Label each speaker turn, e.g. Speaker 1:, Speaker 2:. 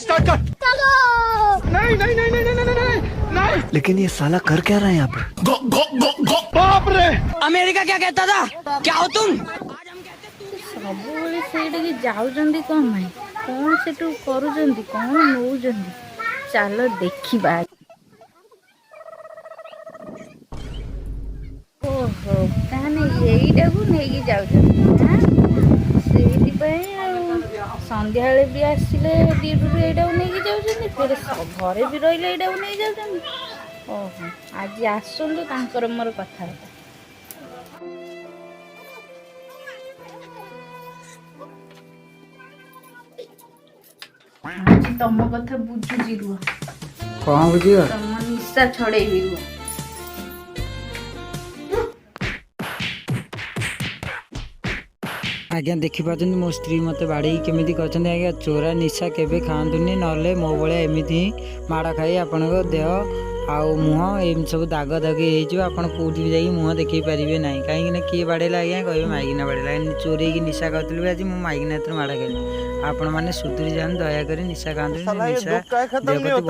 Speaker 1: Start कर। नहीं नहीं नहीं नहीं नहीं नहीं नहीं।
Speaker 2: लेकिन ये साला कर क्या रहा है यहाँ पे?
Speaker 1: गो गो गो गो बाप रे।
Speaker 3: अमेरिका क्या कहता था? क्या हो तुम?
Speaker 4: ସବୁବେଳେ ସେଇଠିକି ଯାଉଛନ୍ତି କ'ଣ ପାଇଁ? କ'ଣ ସେଠୁ କରୁଛନ୍ତି? କ'ଣ ନଉଛନ୍ତି? ଚାଲ ଦେଖିବା। ଓହୋ, ତାହେଲେ ଏଇଟାକୁ ନେଇକି ଯାଉଛନ୍ତି ନା? ସେଇଥିପାଇଁ ଆଉ ସନ୍ଧ୍ୟାବେଳେ ବି ଆସିଲେ ଡ୍ୟୁଟିରୁ ଏଇଟାକୁ ନେଇକି ଯାଉଛନ୍ତି, ଫେରେ ଘରେ ବି ରହିଲେ ଏଇଟାକୁ ନେଇ ଯାଉଛନ୍ତି। ଓହୋ, ଆଜି ଆସନ୍ତୁ ତାଙ୍କର ମୋର କଥାବାର୍ତ୍ତା। ଆଜି ତମ କଥା ବୁଝୁଛି, ରୁହ।
Speaker 5: କଣ ବୁଝିବ?
Speaker 4: ତମ ନିଶା ଛଡେଇବି, ରୁହ।
Speaker 5: ଆଜ୍ଞା ଦେଖିପାରୁଛନ୍ତି ମୋ ସ୍ତ୍ରୀ ମୋତେ ବାଡ଼େଇକି କେମିତି କରିଛନ୍ତି। ଆଜ୍ଞା ଚୋରା ନିଶା କେବେ ଖାଆନ୍ତୁନି, ନହେଲେ ମୋ ଭଳିଆ ଏମିତି ହିଁ ମାଡ଼ ଖାଇ ଆପଣଙ୍କ ଦେହ ଆଉ ମୁହଁ ଏମିତି ସବୁ ଦାଗ ଦାଗ ହେଇଯିବ। ଆପଣ କେଉଁଠି ବି ଯାଇକି ମୁହଁ ଦେଖେଇ ପାରିବେ ନାହିଁ। କାହିଁକିନା କିଏ ବାଡ଼େଇଲା ଆଜ୍ଞା କହିବେ ମାଇକିନା ବାଡ଼େଇଲା। ଚୋରେଇକି ନିଶା ଖାଉଥିଲି ବି ଆଜି ମୁଁ ମାଇକିନା ଏଥର ମାଡ଼ ଖାଇଲି। ଆପଣମାନେ ସୁଧୁରି ଯାଆନ୍ତୁ, ଦୟାକରି ନିଶା ଖାଆନ୍ତୁନି। ନିଶା ଦେହ ପ୍ରତି ବହୁତ